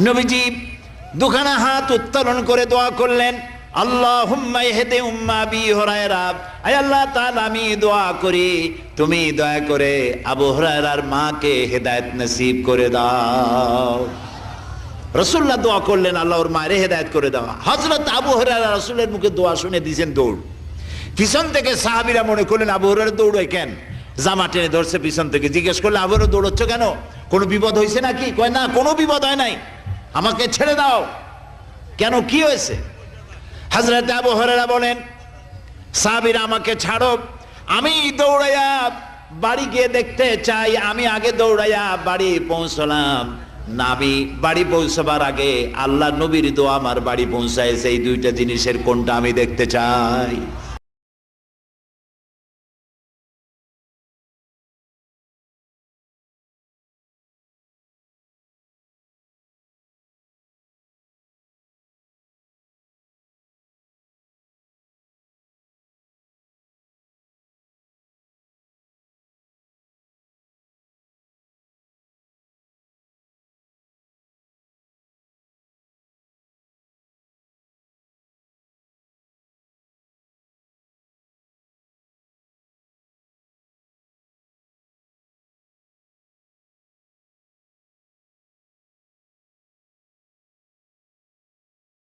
নবীজি দুখানা হাত উত্তোলন করে দোয়া করলেন, আল্লাহুম্মা ইহদি উম্মা আবি হুরায়রা, আয় আল্লাহ তাআলা আমি দোয়া করি তুমি দয়া করে আবু হুরায়রার মাকে হেদায়েত নসিব করে দাও। রাসূলুল্লাহ দোয়া করলেন আল্লাহ ওর মায়ের হেদায়েত করে দাও। হযরত আবু হুরায়রা রাসূলের মুখে দোয়া শুনে দিয়েছেন দৌড়। পিছন থেকে সাহাবীরা মনে করলেন আবু হুরায়রা দৌড়ায় কেন, জামা টেনে ধরছে পিছন থেকে। জিজ্ঞেস করলে আবু হুরায়রা দৌড়চ্ছ কেন, কোনো বিপদ হয়েছে নাকি? কয় না, কোনো বিপদ হয় নাই, আমাকে ছেড়ে দাও। কেন, কি হয়েছে? হযরত আবু হুরায়রা বলেন, সাহাবীরা আমাকে ছাড়ো, আমি দৌড়াইয়া বাড়ি গিয়ে দেখতে চাই। আমি আগে দৌড়াইয়া বাড়ি পৌঁছলাম, নাবি বাড়ি পৌঁছবার আগে আল্লাহ নবীর দোয়া আমার বাড়ি পৌঁছায়। সেই দুইটা জিনিসের কোনটা আমি দেখতে চাই।